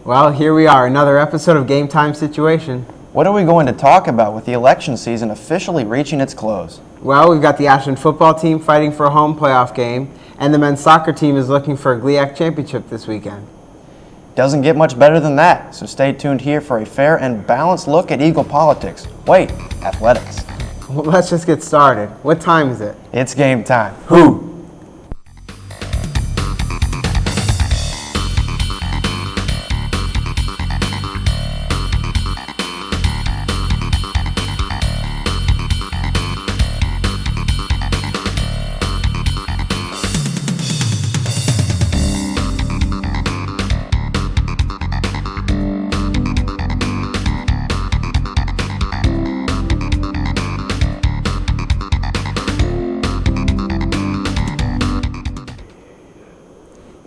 Well, here we are, another episode of Game Time Situation. What are we going to talk about with the election season officially reaching its close? Well, we've got the Ashland football team fighting for a home playoff game, and the men's soccer team is looking for a GLIAC championship this weekend. Doesn't get much better than that, so stay tuned here for a fair and balanced look at Eagle politics. Wait, athletics. Well, let's just get started. What time is it? It's game time. Who?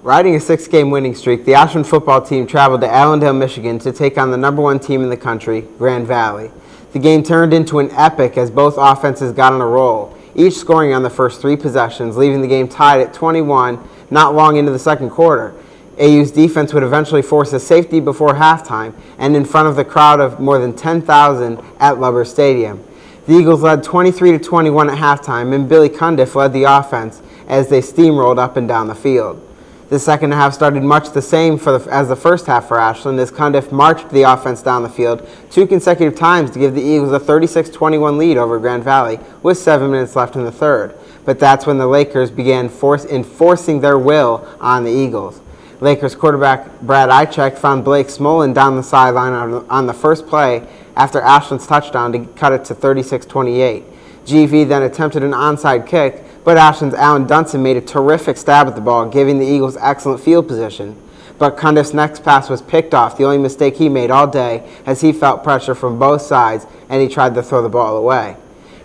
Riding a 6-game winning streak, the Ashland football team traveled to Allendale, Michigan to take on the #1 team in the country, Grand Valley. The game turned into an epic as both offenses got on a roll, each scoring on the first 3 possessions, leaving the game tied at 21 not long into the second quarter. AU's defense would eventually force a safety before halftime and in front of the crowd of more than 10,000 at Lubbers Stadium. The Eagles led 23-21 at halftime, and Billy Cundiff led the offense as they steamrolled up and down the field. The second half started much the same as the first half for Ashland, as Cundiff marched the offense down the field 2 consecutive times to give the Eagles a 36-21 lead over Grand Valley with 7 minutes left in the third. But that's when the Lakers began enforcing their will on the Eagles. Lakers quarterback Brad Eichek found Blake Smolin down the sideline on the first play after Ashland's touchdown to cut it to 36-28. GV then attempted an onside kick, but Ashland's Alan Dunson made a terrific stab at the ball, giving the Eagles excellent field position. But Cundiff's next pass was picked off, the only mistake he made all day, as he felt pressure from both sides and he tried to throw the ball away.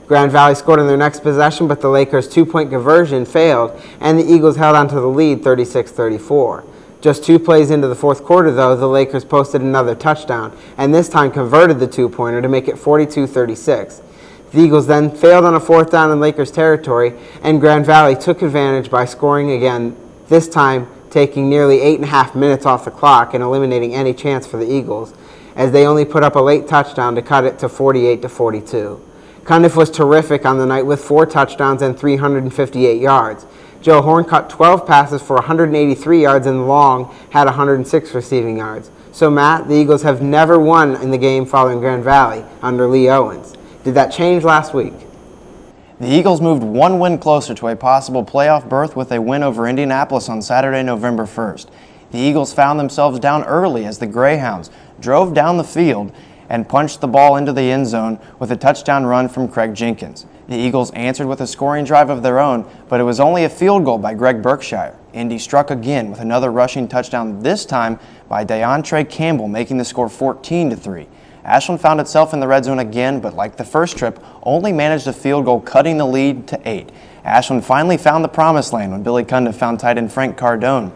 Grand Valley scored on their next possession, but the Lakers' 2-point conversion failed, and the Eagles held on to the lead 36-34. Just 2 plays into the fourth quarter, though, the Lakers posted another touchdown, and this time converted the 2-pointer to make it 42-36. The Eagles then failed on a 4th down in Lakers territory, and Grand Valley took advantage by scoring again, this time taking nearly 8.5 minutes off the clock and eliminating any chance for the Eagles, as they only put up a late touchdown to cut it to 48-42. Cundiff was terrific on the night with 4 touchdowns and 358 yards. Joe Horn caught 12 passes for 183 yards and Long had 106 receiving yards. So Matt, the Eagles have never won in the game following Grand Valley under Lee Owens. Did that change last week? The Eagles moved 1 win closer to a possible playoff berth with a win over Indianapolis on Saturday, November 1st. The Eagles found themselves down early as the Greyhounds drove down the field and punched the ball into the end zone with a touchdown run from Craig Jenkins. The Eagles answered with a scoring drive of their own, but it was only a field goal by Greg Berkshire. Indy struck again with another rushing touchdown, this time by Deontre Campbell, making the score 14-3. Ashland found itself in the red zone again, but like the first trip, only managed a field goal, cutting the lead to 8. Ashland finally found the promised land when Billy Cundiff found tight end Frank Cardone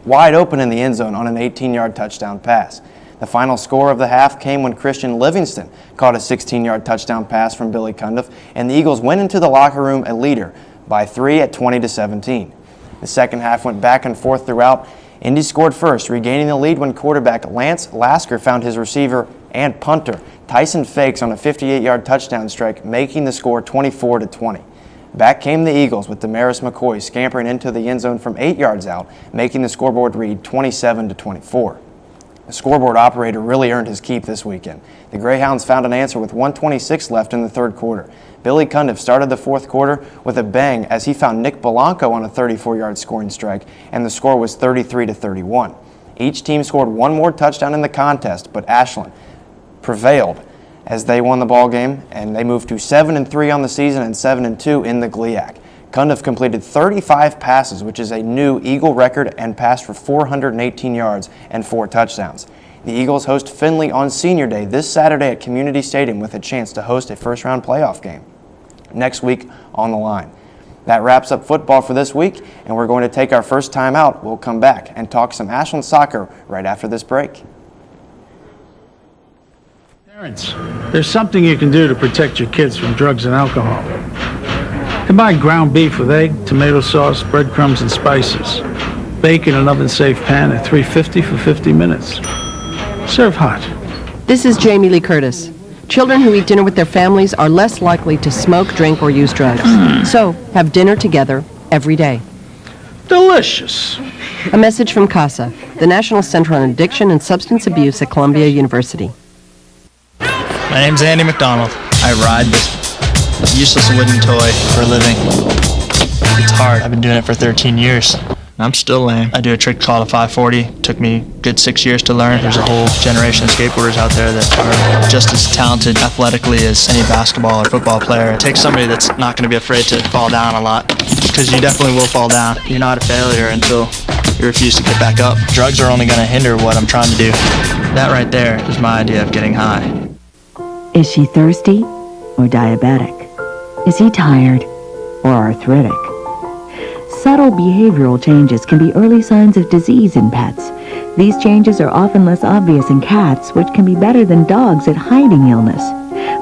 wide open in the end zone on an 18-yard touchdown pass. The final score of the half came when Christian Livingston caught a 16-yard touchdown pass from Billy Cundiff, and the Eagles went into the locker room a leader by 3 at 20-17. The second half went back and forth throughout. Indy scored first, regaining the lead when quarterback Lance Lasker found his receiver and punter Tyson Fakes on a 58-yard touchdown strike, making the score 24-20. Back came the Eagles with Damaris McCoy scampering into the end zone from 8 yards out, making the scoreboard read 27-24. The scoreboard operator really earned his keep this weekend. The Greyhounds found an answer with 1:26 left in the third quarter. Billy Cundiff started the fourth quarter with a bang as he found Nick Belanco on a 34-yard scoring strike, and the score was 33-31. Each team scored 1 more touchdown in the contest, but Ashland prevailed as they won the ball game, and they moved to 7-3 on the season and 7-2 in the GLIAC. Cundiff completed 35 passes, which is a new Eagle record, and passed for 418 yards and 4 touchdowns. The Eagles host Findlay on Senior Day this Saturday at Community Stadium with a chance to host a first-round playoff game next week on the line. That wraps up football for this week, and we're going to take our first time out. We'll come back and talk some Ashland soccer right after this break. Parents, there's something you can do to protect your kids from drugs and alcohol. Combine ground beef with egg, tomato sauce, breadcrumbs, and spices. Bake in an oven-safe pan at 350 for 50 minutes. Serve hot. This is Jamie Lee Curtis. Children who eat dinner with their families are less likely to smoke, drink, or use drugs. So, have dinner together every day. Delicious. A message from CASA, the National Center on Addiction and Substance Abuse at Columbia University. My name's Andy McDonald. I ride this useless wooden toy for a living. It's hard. I've been doing it for 13 years. I'm still lame. I do a trick called a 540. Took me a good 6 years to learn. There's a whole generation of skateboarders out there that are just as talented athletically as any basketball or football player. It takes somebody that's not going to be afraid to fall down a lot, because you definitely will fall down. You're not a failure until you refuse to get back up. Drugs are only going to hinder what I'm trying to do. That right there is my idea of getting high. Is she thirsty or diabetic? Is he tired or arthritic? Subtle behavioral changes can be early signs of disease in pets. These changes are often less obvious in cats, which can be better than dogs at hiding illness.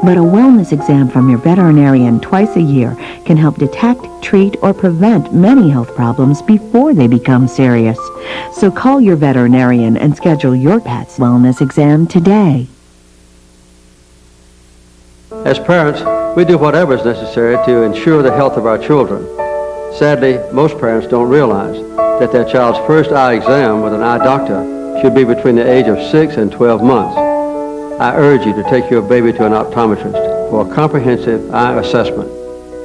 But a wellness exam from your veterinarian twice a year can help detect, treat, or prevent many health problems before they become serious. So call your veterinarian and schedule your pet's wellness exam today. As parents, we do whatever is necessary to ensure the health of our children. Sadly, most parents don't realize that their child's first eye exam with an eye doctor should be between the age of 6 and 12 months. I urge you to take your baby to an optometrist for a comprehensive eye assessment.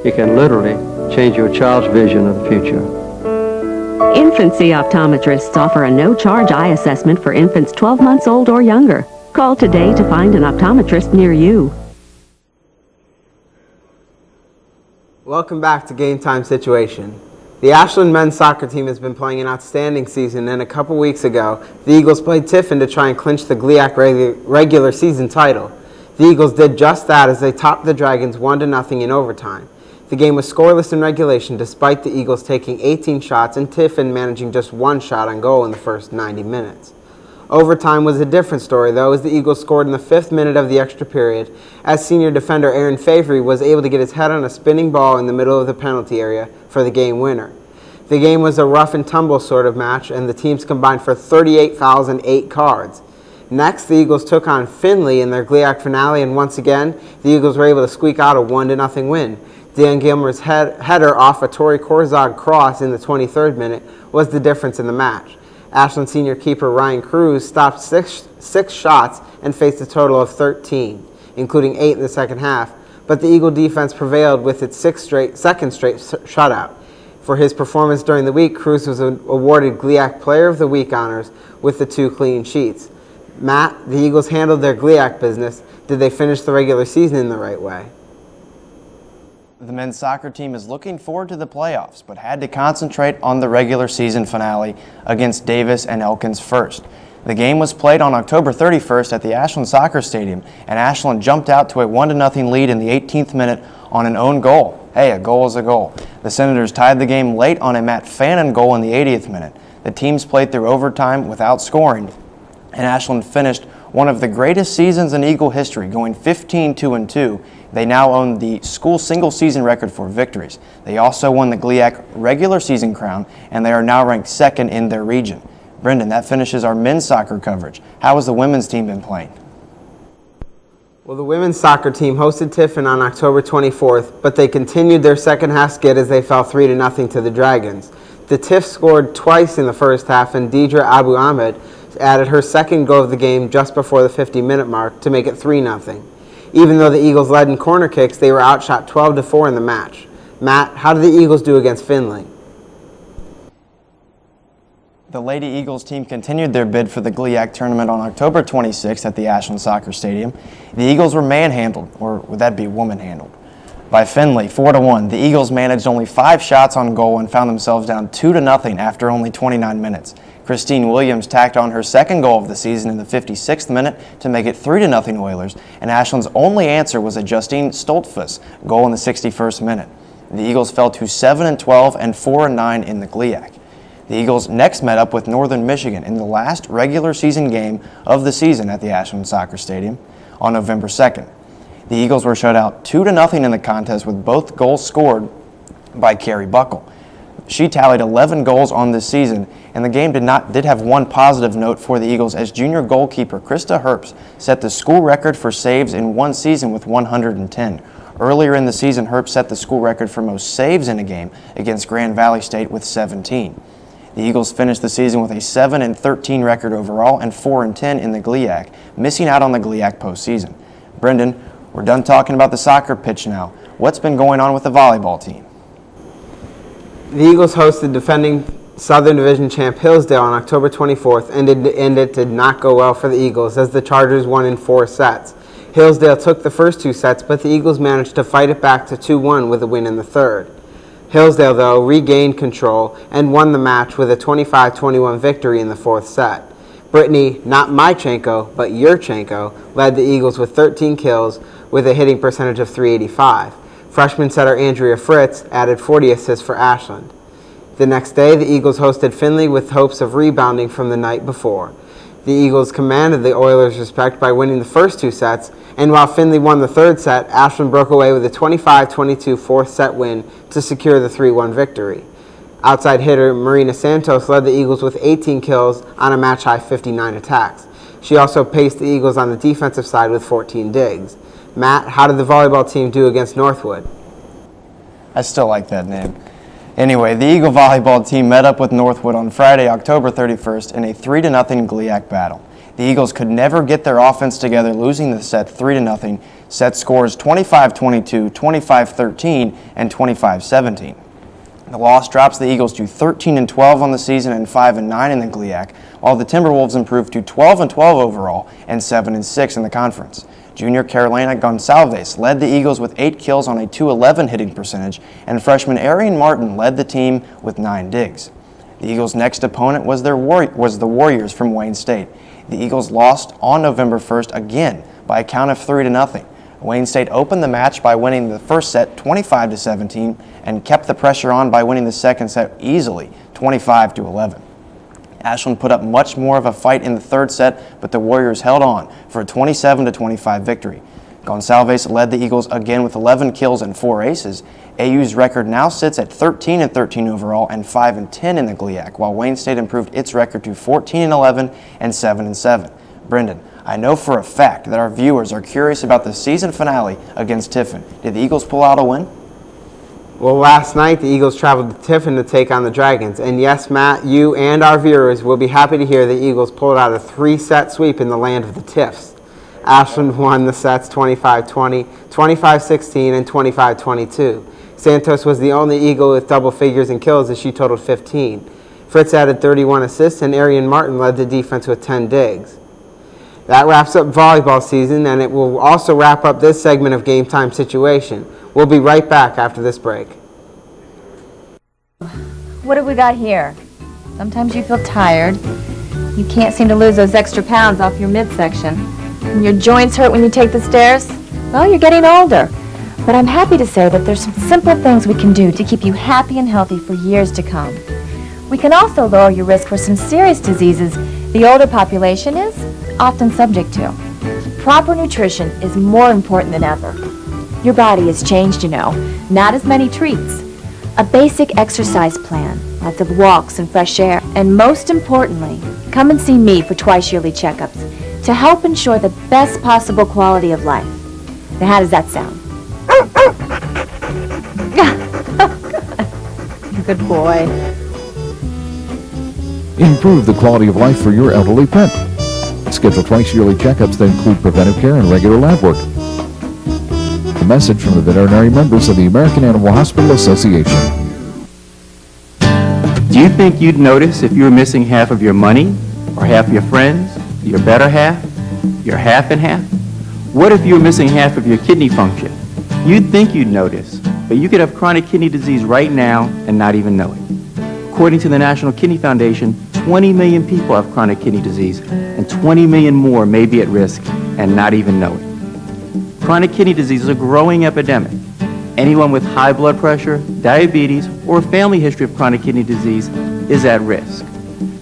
It can literally change your child's vision of the future. Infancy optometrists offer a no-charge eye assessment for infants 12 months old or younger. Call today to find an optometrist near you. Welcome back to Game Time Situation. The Ashland men's soccer team has been playing an outstanding season, and a couple weeks ago, the Eagles played Tiffin to try and clinch the GLIAC regular season title. The Eagles did just that as they topped the Dragons 1-0 in overtime. The game was scoreless in regulation despite the Eagles taking 18 shots and Tiffin managing just one shot on goal in the first 90 minutes. Overtime was a different story, though, as the Eagles scored in the 5th minute of the extra period, as senior defender Aaron Favory was able to get his head on a spinning ball in the middle of the penalty area for the game winner. The game was a rough and tumble sort of match, and the teams combined for 38 fouls and 8 cards. Next, the Eagles took on Findlay in their GLIAC finale, and once again, the Eagles were able to squeak out a 1-0 win. Dan Gilmer's header off a Torrey Korzog cross in the 23rd minute was the difference in the match. Ashland senior keeper Ryan Cruz stopped six shots and faced a total of 13, including 8 in the second half, but the Eagle defense prevailed with its second straight shutout. For his performance during the week, Cruz was awarded GLIAC Player of the Week honors with the 2 clean sheets. Matt, the Eagles handled their GLIAC business. Did they finish the regular season in the right way? The men's soccer team is looking forward to the playoffs, but had to concentrate on the regular season finale against Davis and Elkins first. The game was played on October 31st at the Ashland Soccer Stadium, and Ashland jumped out to a 1-0 lead in the 18th minute on an own goal. Hey, a goal is a goal. The Senators tied the game late on a Matt Fannin goal in the 80th minute. The teams played through overtime without scoring, and Ashland finished one of the greatest seasons in Eagle history, going 15-2-2. They now own the school single-season record for victories. They also won the GLIAC regular season crown, and they are now ranked 2nd in their region. Brendan, that finishes our men's soccer coverage. How has the women's team been playing? Well, the women's soccer team hosted Tiffin on October 24th, but they continued their second half skid as they fell 3-0 to the Dragons. The Tiff scored twice in the first half, and Deidre Abu Ahmed added her second goal of the game just before the 50-minute mark to make it 3-0. Even though the Eagles led in corner kicks, they were outshot 12-4 in the match. Matt, how did the Eagles do against Findlay? The Lady Eagles team continued their bid for the GLIAC tournament on October 26th at the Ashland Soccer Stadium. The Eagles were manhandled, or would that be woman-handled, by Findlay 4-1. The Eagles managed only 5 shots on goal and found themselves down 2-0 after only 29 minutes. Christine Williams tacked on her second goal of the season in the 56th minute to make it 3-0 Oilers, and Ashland's only answer was a Justine Stoltfuss goal in the 61st minute. The Eagles fell to 7-12 and 4-9 in the GLIAC. The Eagles next met up with Northern Michigan in the last regular season game of the season at the Ashland Soccer Stadium on November 2nd. The Eagles were shut out 2-0 in the contest with both goals scored by Carrie Buckle. She tallied 11 goals on this season, and the game did have one positive note for the Eagles as junior goalkeeper Krista Herbst set the school record for saves in one season with 110. Earlier in the season, Herbst set the school record for most saves in a game against Grand Valley State with 17. The Eagles finished the season with a 7-13 record overall and 4-10 in the GLIAC, missing out on the GLIAC postseason. Brendan, we're done talking about the soccer pitch now. What's been going on with the volleyball team? The Eagles hosted defending Southern Division champ Hillsdale on October 24th, and it did not go well for the Eagles as the Chargers won in 4 sets. Hillsdale took the first 2 sets, but the Eagles managed to fight it back to 2-1 with a win in the third. Hillsdale, though, regained control and won the match with a 25-21 victory in the 4th set. Brittany, not Mychenko, but Yurchenko, led the Eagles with 13 kills with a hitting percentage of .385. Freshman setter Andrea Fritz added 40 assists for Ashland. The next day, the Eagles hosted Findlay with hopes of rebounding from the night before. The Eagles commanded the Oilers' respect by winning the first 2 sets, and while Findlay won the 3rd set, Ashland broke away with a 25-22 4th set win to secure the 3-1 victory. Outside hitter Marina Santos led the Eagles with 18 kills on a match-high 59 attacks. She also paced the Eagles on the defensive side with 14 digs. Matt, how did the volleyball team do against Northwood? I still like that name. Anyway, the Eagle volleyball team met up with Northwood on Friday, October 31st in a 3-0 GLIAC battle. The Eagles could never get their offense together, losing the set 3-0. Set scores 25-22, 25-13, and 25-17. The loss drops the Eagles to 13-12 on the season and 5-9 in the GLIAC, while the Timberwolves improved to 12-12 overall and 7-6 in the conference. Junior Carolina Gonçalves led the Eagles with 8 kills on a .211 hitting percentage, and freshman Arian Martin led the team with 9 digs. The Eagles' next opponent was the Warriors from Wayne State. The Eagles lost on November 1st again by a count of 3-0. Wayne State opened the match by winning the first set 25-17 and kept the pressure on by winning the second set easily 25-11. Ashland put up much more of a fight in the 3rd set, but the Warriors held on for a 27-25 victory. Gonçalves led the Eagles again with 11 kills and 4 aces. AU's record now sits at 13-13 overall and 5-10 in the GLIAC, while Wayne State improved its record to 14-11 and 7-7. Brendan, I know for a fact that our viewers are curious about the season finale against Tiffin. Did the Eagles pull out a win? Well, last night the Eagles traveled to Tiffin to take on the Dragons. And yes, Matt, you and our viewers will be happy to hear the Eagles pulled out a 3-set sweep in the land of the Tiffs. Ashland won the sets 25-20, 25-16, and 25-22. Santos was the only Eagle with double figures in kills as she totaled 15. Fritz added 31 assists, and Arian Martin led the defense with 10 digs. That wraps up volleyball season, and it will also wrap up this segment of Game Time Situation. We'll be right back after this break. What have we got here? Sometimes you feel tired. You can't seem to lose those extra pounds off your midsection. And your joints hurt when you take the stairs? Well, you're getting older. But I'm happy to say that there's some simple things we can do to keep you happy and healthy for years to come. We can also lower your risk for some serious diseases the older population is often subject to. Proper nutrition is more important than ever. Your body has changed, you know. Not as many treats. A basic exercise plan, lots of walks and fresh air, and most importantly, come and see me for twice-yearly checkups to help ensure the best possible quality of life. Now, how does that sound? Good boy. Improve the quality of life for your elderly pet. Schedule twice-yearly checkups that include preventive care and regular lab work. A message from the veterinary members of the American Animal Hospital Association. Do you think you'd notice if you were missing half of your money, or half your friends, your better half, your half and half? What if you were missing half of your kidney function? You'd think you'd notice, but you could have chronic kidney disease right now and not even know it. According to the National Kidney Foundation, 20 million people have chronic kidney disease, and 20 million more may be at risk and not even know it. Chronic kidney disease is a growing epidemic. Anyone with high blood pressure, diabetes, or a family history of chronic kidney disease is at risk.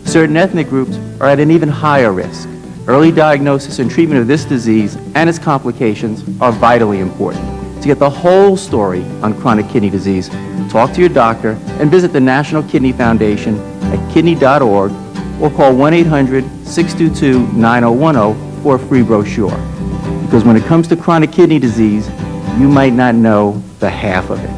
Certain ethnic groups are at an even higher risk. Early diagnosis and treatment of this disease and its complications are vitally important To get the whole story on chronic kidney disease, talk to your doctor and visit the National Kidney Foundation at kidney.org or call 1-800-622-9010 for a free brochure. Because when it comes to chronic kidney disease, you might not know the half of it.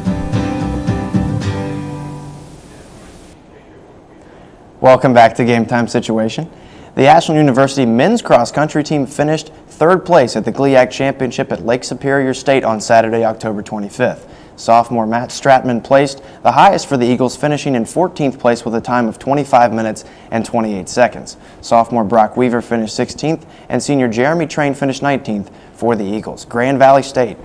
Welcome back to Game Time Situation. The Ashland University men's cross country team finished third place at the GLIAC Championship at Lake Superior State on Saturday, October 25th. Sophomore Matt Stratman placed the highest for the Eagles, finishing in 14th place with a time of 25 minutes and 28 seconds. Sophomore Brock Weaver finished 16th, and senior Jeremy Train finished 19th for the Eagles. Grand Valley State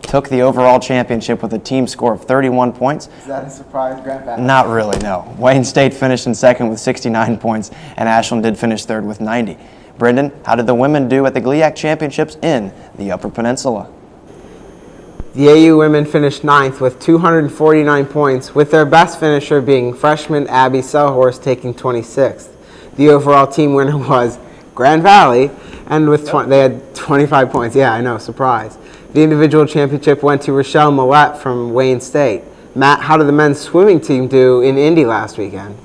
took the overall championship with a team score of 31 points. Is that a surprise, Grand Valley? Not really, no. Wayne State finished in second with 69 points, and Ashland did finish third with 90. Brendan, how did the women do at the GLIAC Championships in the Upper Peninsula? The AU women finished 9th with 249 points, with their best finisher being freshman Abby Selhorst taking 26th. The overall team winner was Grand Valley, and with they had 25 points. Yeah, I know, surprise. The individual championship went to Rochelle Millette from Wayne State. Matt, how did the men's swimming team do in Indy last weekend?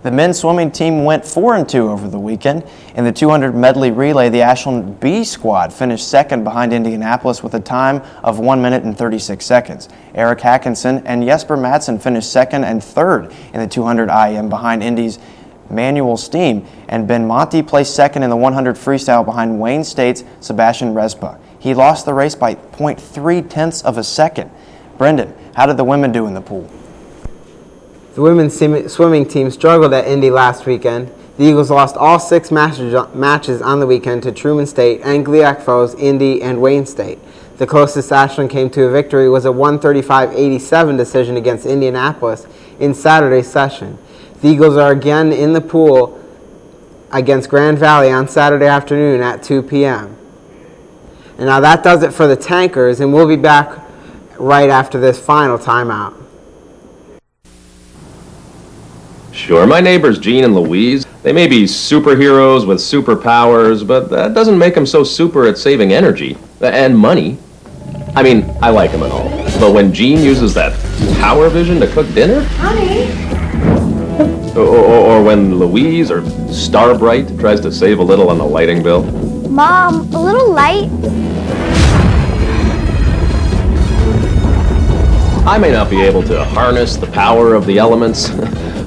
The men's swimming team went 4-2 over the weekend. In the 200 medley relay, the Ashland B squad finished second behind Indianapolis with a time of 1 minute and 36 seconds. Eric Hackinson and Jesper Madsen finished second and third in the 200 IM behind Indy's Manuel Steam, and Ben Monty placed second in the 100 freestyle behind Wayne State's Sebastian Respa. He lost the race by 0.3 of a second. Brendan, how did the women do in the pool? The women's swimming team struggled at Indy last weekend. The Eagles lost all 6 matches on the weekend to Truman State and GLIAC foes Indy and Wayne State. The closest Ashland came to a victory was a 135-87 decision against Indianapolis in Saturday's session. The Eagles are again in the pool against Grand Valley on Saturday afternoon at 2 p.m. And now that does it for the Tankers, and we'll be back right after this final timeout. Sure, my neighbors Gene and Louise, they may be superheroes with superpowers, but that doesn't make them so super at saving energy and money. I mean, I like them and all, but when Gene uses that power vision to cook dinner, Honey. or when Louise or Starbright tries to save a little on the lighting bill. Mom, a little light. I may not be able to harness the power of the elements,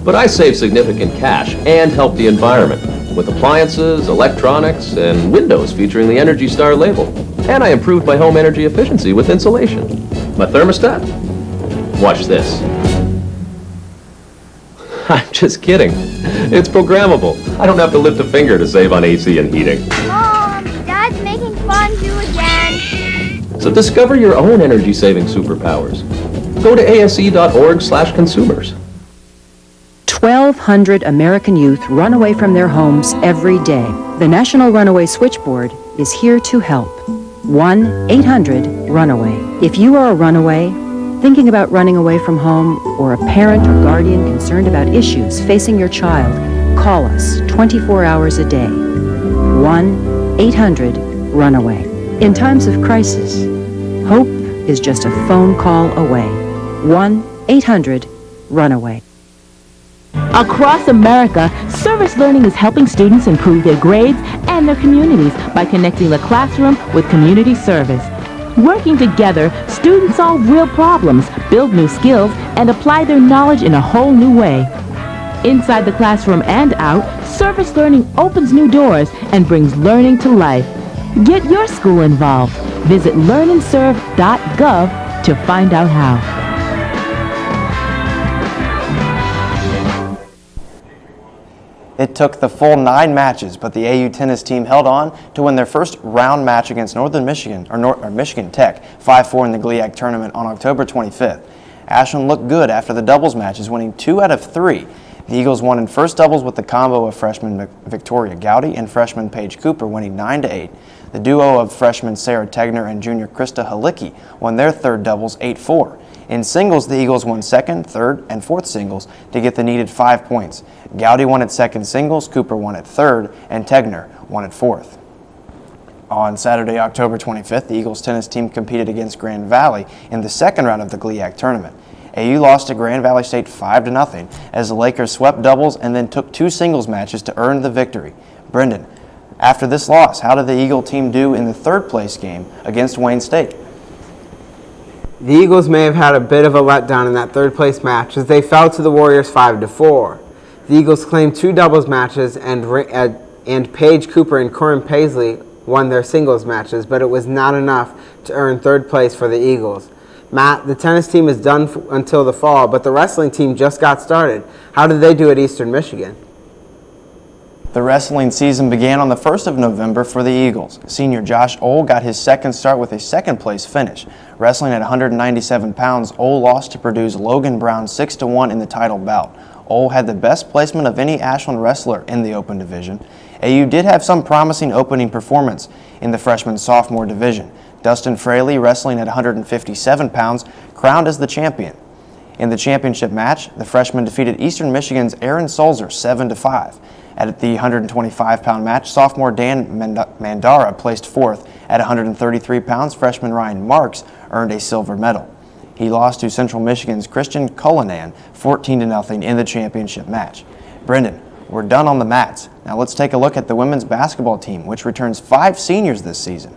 but I save significant cash and help the environment with appliances, electronics, and windows featuring the Energy Star label. And I improved my home energy efficiency with insulation. My thermostat? Watch this. I'm just kidding. It's programmable. I don't have to lift a finger to save on AC and heating. Mom, Dad's making fondue again. So discover your own energy-saving superpowers. Go to ase.org/consumers. 1,200 American youth run away from their homes every day. The National Runaway Switchboard is here to help. 1-800-RUNAWAY. If you are a runaway, thinking about running away from home, or a parent or guardian concerned about issues facing your child, call us 24 hours a day. 1-800-RUNAWAY. In times of crisis, hope is just a phone call away. 1-800-RUNAWAY. Across America, service learning is helping students improve their grades and their communities by connecting the classroom with community service. Working together, students solve real problems, build new skills, and apply their knowledge in a whole new way. Inside the classroom and out, service learning opens new doors and brings learning to life. Get your school involved. Visit learnandserve.gov to find out how. It took the full 9 matches, but the AU tennis team held on to win their first round match against Northern Michigan, or Michigan Tech, 5-4 in the GLIAC tournament on October 25th. Ashland looked good after the doubles matches, winning 2 out of 3. The Eagles won in first doubles with the combo of freshman Victoria Gowdy and freshman Paige Cooper, winning 9-8. The duo of freshmen Sarah Tegner and junior Krista Halicki won their third doubles 8-4. In singles, the Eagles won second, third, and fourth singles to get the needed 5 points. Gowdy won at second singles, Cooper won at third, and Tegner won at fourth. On Saturday, October 25th, the Eagles tennis team competed against Grand Valley in the second round of the GLIAC tournament. AU lost to Grand Valley State 5-0 as the Lakers swept doubles and then took 2 singles matches to earn the victory. Brendan, after this loss, how did the Eagle team do in the third place game against Wayne State? The Eagles may have had a bit of a letdown in that third place match as they fell to the Warriors 5-4. The Eagles claimed 2 doubles matches and Paige Cooper and Corinne Paisley won their singles matches, but it was not enough to earn third place for the Eagles. Matt, the tennis team is done until the fall, but the wrestling team just got started. How did they do at Eastern Michigan? The wrestling season began on the 1st of November for the Eagles. Senior Josh Ohl got his second start with a second-place finish. Wrestling at 197 pounds, Ohl lost to Purdue's Logan Brown 6-1 in the title bout. Ohl had the best placement of any Ashland wrestler in the open division. AU did have some promising opening performance in the freshman-sophomore division. Dustin Fraley, wrestling at 157 pounds, crowned as the champion. In the championship match, the freshman defeated Eastern Michigan's Aaron Sulzer 7-5. At the 125-pound match, sophomore Dan Mandara placed fourth. At 133 pounds, freshman Ryan Marks earned a silver medal. He lost to Central Michigan's Christian Cullinan 14-0 in the championship match. Brendan, we're done on the mats. Now let's take a look at the women's basketball team, which returns 5 seniors this season.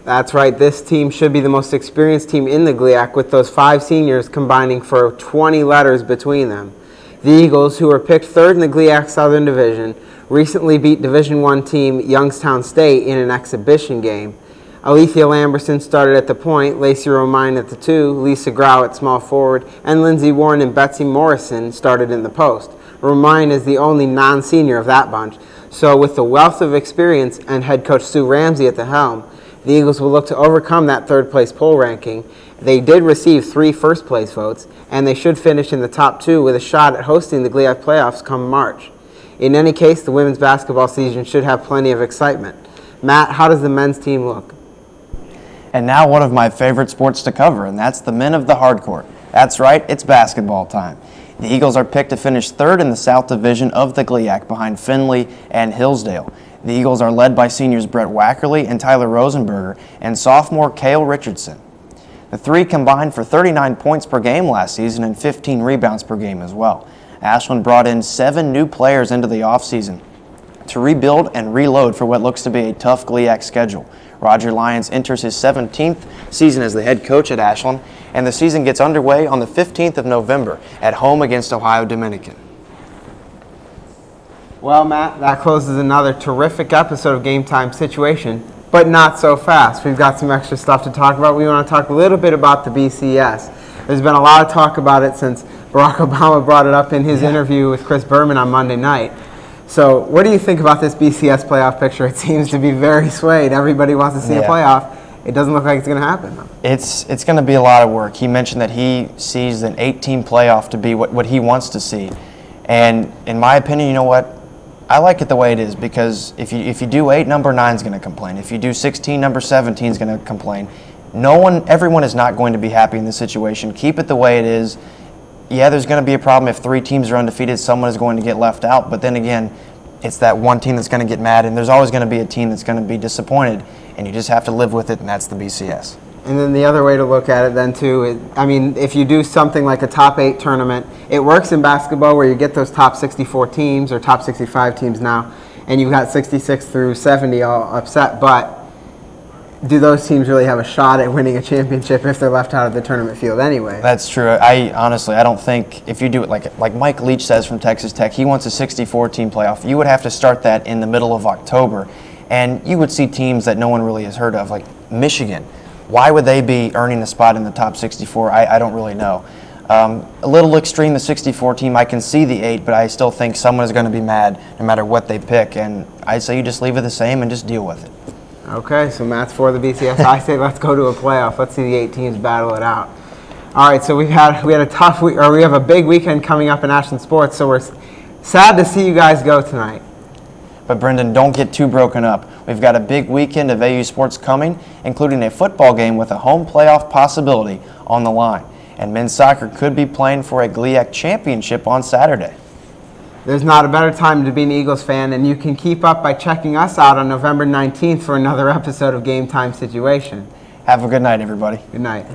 That's right, this team should be the most experienced team in the GLIAC, with those 5 seniors combining for 20 letters between them. The Eagles, who were picked 3rd in the GLIAC Southern Division, recently beat Division I team Youngstown State in an exhibition game. Alethea Lamberson started at the point, Lacey Romine at the 2, Lisa Grau at small forward, and Lindsay Warren and Betsy Morrison started in the post. Romine is the only non-senior of that bunch, so with the wealth of experience and head coach Sue Ramsey at the helm, the Eagles will look to overcome that 3rd place poll ranking. They did receive 3 first place votes, and they should finish in the top 2 with a shot at hosting the GLIAC playoffs come March. In any case, the women's basketball season should have plenty of excitement. Matt, how does the men's team look? And now one of my favorite sports to cover, and that's the men of the hardcourt. That's right, it's basketball time. The Eagles are picked to finish 3rd in the South Division of the GLIAC behind Findlay and Hillsdale. The Eagles are led by seniors Brett Wackerly and Tyler Rosenberger and sophomore Cale Richardson. The 3 combined for 39 points per game last season and 15 rebounds per game as well. Ashland brought in 7 new players into the offseason to rebuild and reload for what looks to be a tough GLIAC schedule. Roger Lyons enters his 17th season as the head coach at Ashland, and the season gets underway on the 15th of November at home against Ohio Dominican. Well, Matt, that closes another terrific episode of Game Time Situation, but not so fast. We've got some extra stuff to talk about. We want to talk a little bit about the BCS. There's been a lot of talk about it since Barack Obama brought it up in his interview with Chris Berman on Monday night. So what do you think about this BCS playoff picture? It seems to be very swayed. Everybody wants to see a playoff. It doesn't look like it's going to happen, though. It's going to be a lot of work. He mentioned that he sees an 8-team playoff to be what he wants to see. And in my opinion, you know what? I like it the way it is, because if you do 8, number 9 is going to complain. If you do 16, number 17 is going to complain. Everyone is not going to be happy in this situation. Keep it the way it is. Yeah, there's going to be a problem if 3 teams are undefeated. Someone is going to get left out. But then again, it's that one team that's going to get mad, and there's always going to be a team that's going to be disappointed, and you just have to live with it, and that's the BCS. And then the other way to look at it then too, if you do something like a top 8 tournament, it works in basketball where you get those top 64 teams or top 65 teams now, and you've got 66 through 70 all upset, but do those teams really have a shot at winning a championship if they're left out of the tournament field anyway? That's true. I don't think if you do it like Mike Leach says from Texas Tech, he wants a 64-team playoff. You would have to start that in the middle of October, and you would see teams that no one really has heard of, like Michigan. Why would they be earning a spot in the top 64? I don't really know. A little extreme, the 64 team. I can see the 8, but I still think someone is going to be mad no matter what they pick, and I say you just leave it the same and just deal with it. Okay, so Matt's for the BCS. I say let's go to a playoff. Let's see the 8 teams battle it out. All right, so we have a tough week, or we have a big weekend coming up in Ashland sports. So we're sad to see you guys go tonight. But Brendan, don't get too broken up. We've got a big weekend of AU sports coming, including a football game with a home playoff possibility on the line. And men's soccer could be playing for a GLIAC championship on Saturday. There's not a better time to be an Eagles fan, and you can keep up by checking us out on November 19th for another episode of Game Time Situation. Have a good night, everybody. Good night.